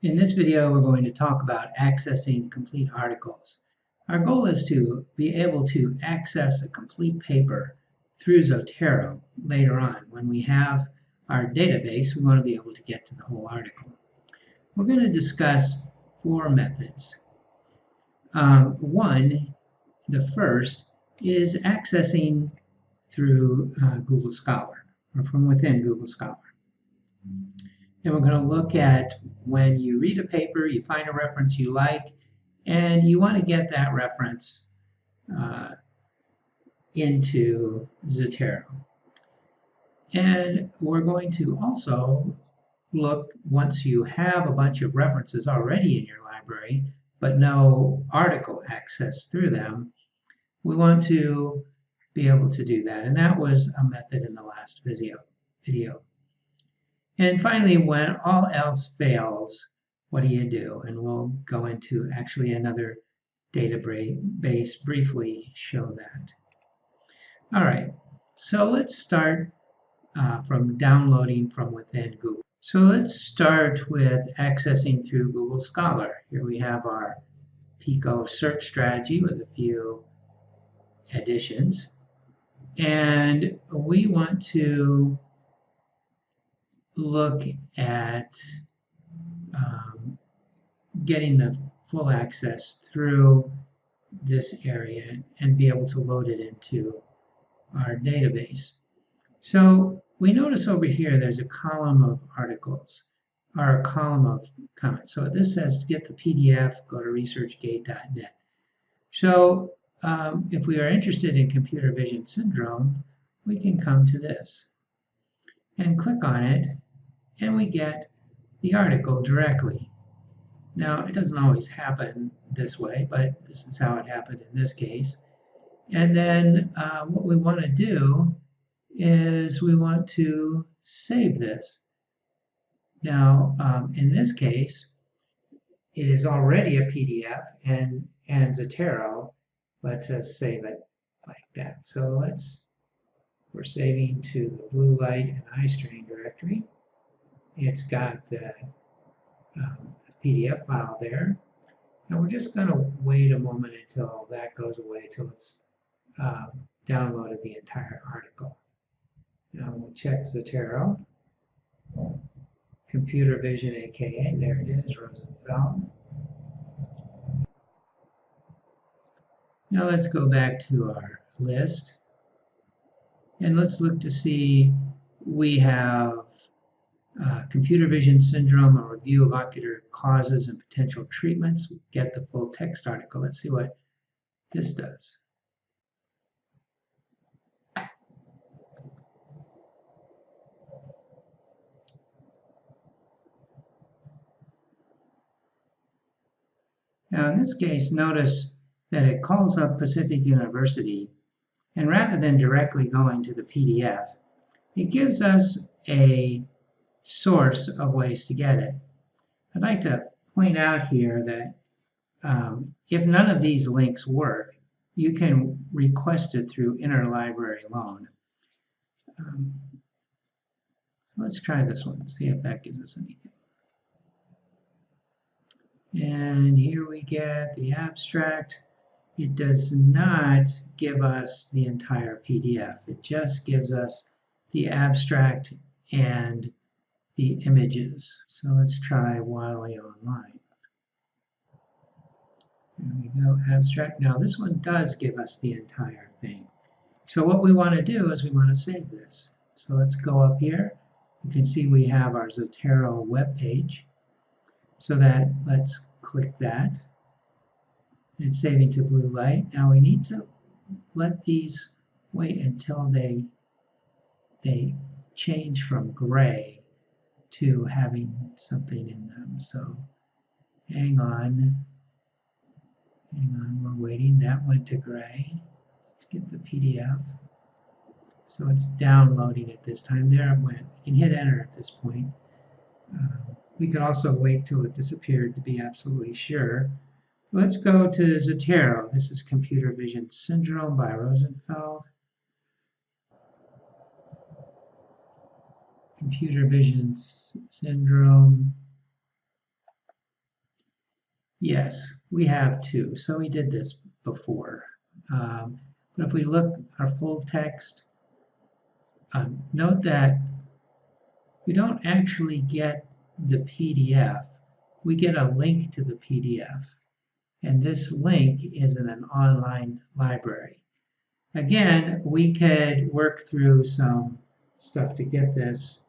In this video, we're going to talk about accessing complete articles. Our goal is to be able to access a complete paper through Zotero later on. When we have our database, we want to be able to get to the whole article. We're going to discuss 4 methods. The first, is accessing through Google Scholar, or from within Google Scholar. And we're going to look at when you read a paper, you find a reference you like, and you want to get that reference into Zotero. And we're going to also look, once you have a bunch of references already in your library, but no article access through them, we want to be able to do that. And that was a method in the last video. And finally, when all else fails, what do? And we'll go into actually another database, briefly show that. All right, so let's start from downloading from within Google. So let's start with accessing through Google Scholar. Here we have our Pico search strategy with a few additions. And we want to look at getting the full access through this area and be able to load it into our database. So we notice over here there's a column of articles, or a column of comments. So this says to get the PDF, go to researchgate.net. So if we are interested in computer vision syndrome, we can come to this and click on it, and we get the article directly. Now, it doesn't always happen this way, but this is how it happened in this case. And then what we want to do is we want to save this. Now, in this case, it is already a PDF, and Zotero lets us save it like that. So we're saving to the blue light and eye strain directory. It's got the PDF file there. And we're just going to wait a moment until that goes away, till it's downloaded the entire article. Now we'll check Zotero. Computer Vision, aka, there it is, Rosenfeld. Now let's go back to our list. And let's look to see, we have computer vision syndrome, a review of ocular causes and potential treatments. We get the full text article. Let's see what this does. Now in this case, notice that it calls up Pacific University, and rather than directly going to the PDF, it gives us a source of ways to get it. I'd like to point out here that if none of these links work, you can request it through interlibrary loan. Let's try this one, see if that gives us anything. And here we get the abstract. It does not give us the entire PDF. It just gives us the abstract and the images. So let's try Wiley Online. There we go, abstract. Now this one does give us the entire thing. So what we want to do is we want to save this. So let's go up here. You can see we have our Zotero web page. So let's click that. It's saving to blue light. Now we need to let these wait until they change from gray to having something in them. So hang on, we're waiting. That went to gray. Let's get the PDF. So it's downloading at this time. There it went. You can hit enter at this point. We could also wait till it disappeared to be absolutely sure. Let's go to Zotero. This is Computer Vision Syndrome by Rosenfeld. Computer Vision Syndrome. Yes, we have two. So we did this before. But if we look our full text, note that we don't actually get the PDF. We get a link to the PDF. And this link is in an online library. Again, we could work through some stuff to get this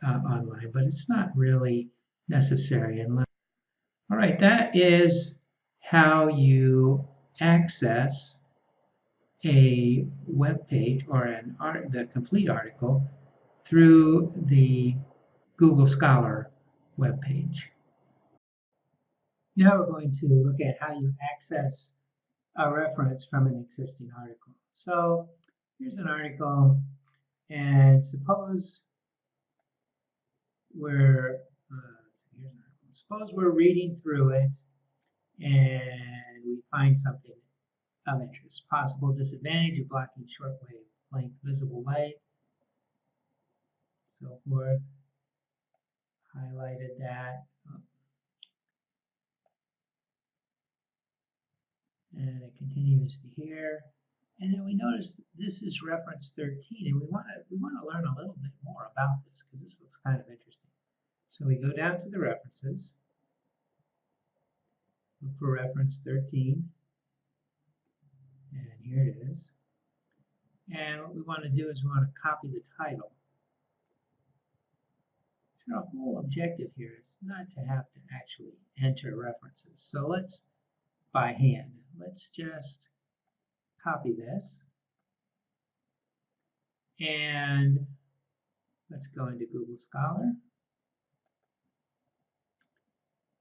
online, but it's not really necessary. All right, that is how you access a web page or the complete article through the Google Scholar web page. Now we're going to look at how you access a reference from an existing article. So here's an article, and suppose we're reading through it and we find something of interest. Possible disadvantage of blocking shortwave length visible light, so forth. Highlighted that. And it continues to here. And then we notice this is reference 13, and we want to learn a little bit more about this because this looks kind of interesting. So we go down to the references, look for reference 13, and here it is. And what we want to do is we want to copy the title. So our whole objective here is not to have to actually enter references. So let's, by hand, let's just copy this. And let's go into Google Scholar.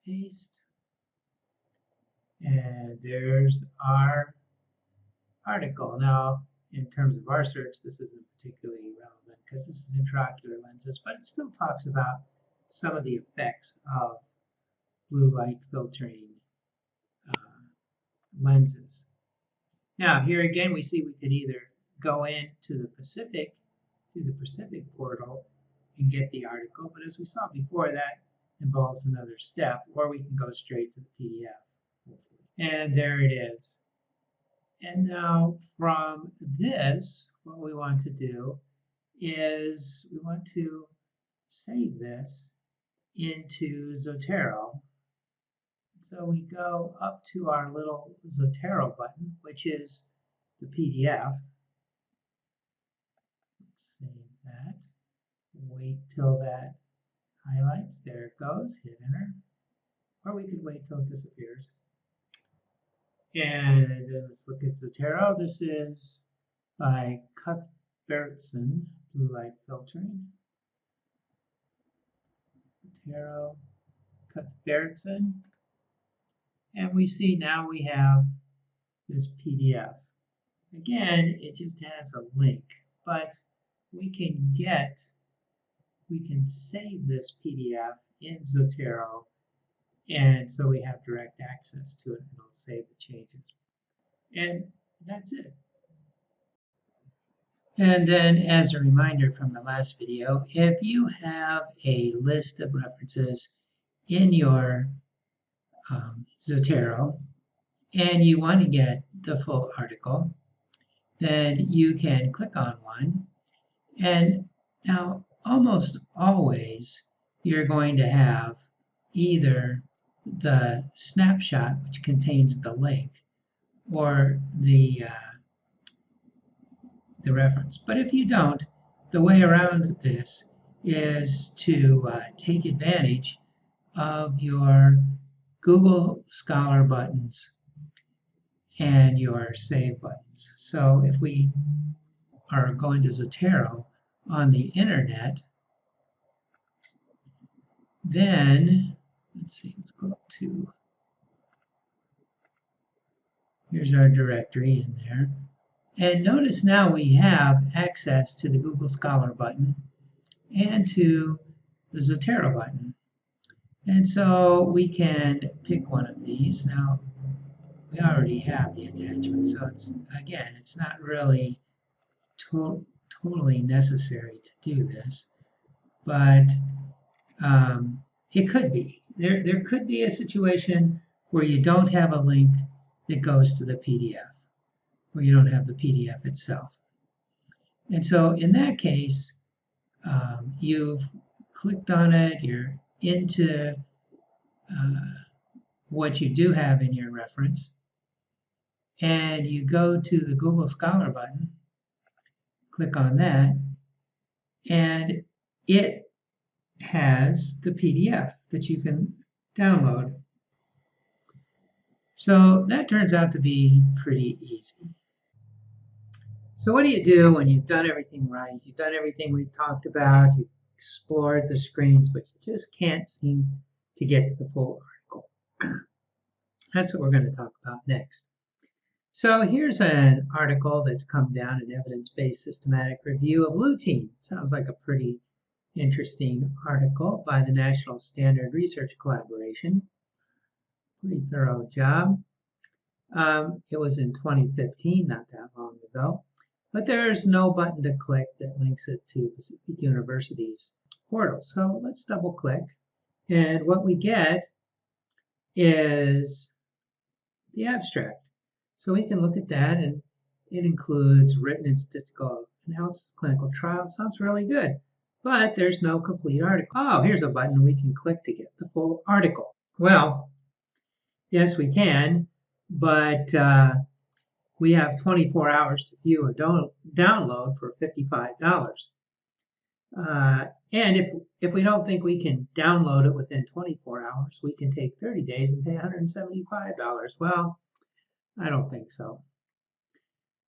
Paste. And there's our article. Now, in terms of our search, this isn't particularly relevant because this is intraocular lenses, but it still talks about some of the effects of blue light filtering lenses. Now, here again, we see we could either go into the Pacific, through the Pacific portal, and get the article, but as we saw before, that involves another step, or we can go straight to the PDF. And there it is. And now from this, what we want to do is we want to save this into Zotero. So we go up to our little Zotero button, which is the PDF. Let's save that. Wait till that highlights. There it goes. Hit enter. Or we could wait till it disappears. And then let's look at Zotero. This is by Cuthbertson, blue light filtering. Zotero, Cuthbertson. And we see now we have this PDF. Again, it just has a link, but we can save this PDF in Zotero, and so we have direct access to it, and it'll save the changes. And that's it. And then as a reminder from the last video, if you have a list of references in your Zotero and you want to get the full article, then you can click on one. And now almost always you're going to have either the snapshot, which contains the link, or the reference. But if you don't, the way around this is to take advantage of your Google Scholar buttons and your Save buttons. So if we are going to Zotero on the internet, then let's see, let's go up to, here's our directory in there. And notice now we have access to the Google Scholar button and to the Zotero button. And so we can pick one of these. Now, we already have the attachment, so it's not really totally necessary to do this, but it could be. There could be a situation where you don't have a link that goes to the PDF, where you don't have the PDF itself. And so in that case, you've clicked on it, you're into what you do have in your reference, and you go to the Google Scholar button, click on that, and it has the PDF that you can download. So that turns out to be pretty easy. So what do you do when you've done everything right? You've done everything we've talked about, you've explored the screens, but you just can't seem to get to the full article. That's what we're going to talk about next. So here's an article that's come down, an evidence-based systematic review of lutein. Sounds like a pretty interesting article by the National Standard Research Collaboration. Pretty thorough job. It was in 2015, not that long ago. But there's no button to click that links it to Pacific University's portal. So let's double click. And what we get is the abstract. So we can look at that, and it includes written and statistical analysis, clinical trials. Sounds really good. But there's no complete article. Oh, here's a button we can click to get the full article. Well, yes, we can, but we have 24 hours to view or download for $55. And if we don't think we can download it within 24 hours, we can take 30 days and pay $175. Well, I don't think so.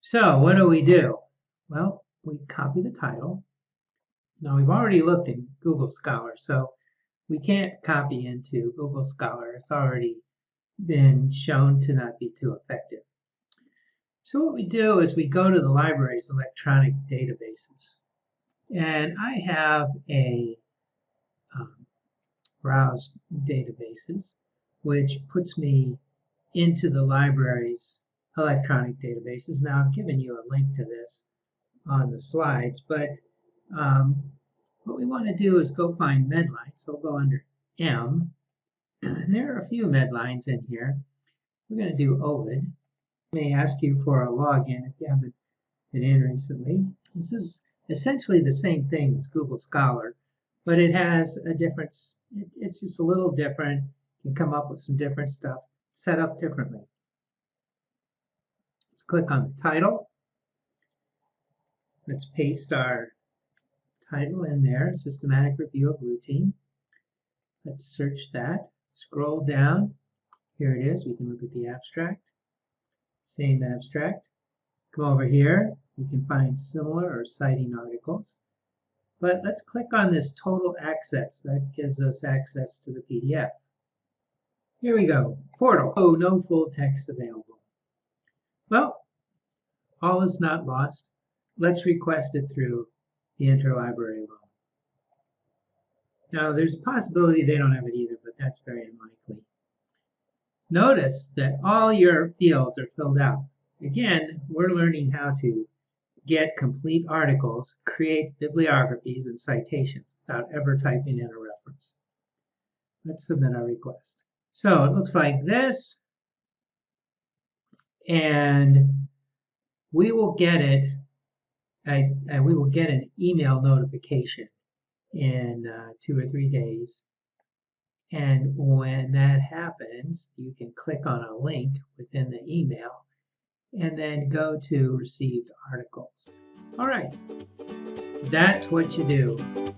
So what do? Well, we copy the title. Now we've already looked in Google Scholar, so we can't copy into Google Scholar. It's already been shown to not be too effective. So what we do is we go to the library's electronic databases. And I have a browse databases, which puts me into the library's electronic databases. Now I've given you a link to this on the slides, but what we want to do is go find Medline. So we'll go under M, and there are a few Medlines in here. We're going to do Ovid. It may ask you for a login if you haven't been in recently. This is essentially the same thing as Google Scholar, but it has a difference. It's just a little different. You can come up with some different stuff set up differently. Let's click on the title. Let's paste our title in there, Systematic Review of Lutein. Let's search that. Scroll down. Here it is. We can look at the abstract. Same abstract. Come over here. We can find similar or citing articles. But let's click on this total access. That gives us access to the PDF. Here we go. Portal. Oh, no full text available. Well, all is not lost. Let's request it through the interlibrary loan. Now, there's a possibility they don't have it either, but that's very unlikely. Notice that all your fields are filled out. Again, we're learning how to get complete articles, create bibliographies and citations without ever typing in a reference. Let's submit our request. So it looks like this, and we will get it, and we will get an email notification in 2 or 3 days. And when that happens, you can click on a link within the email and then go to received articles. All right, that's what you do.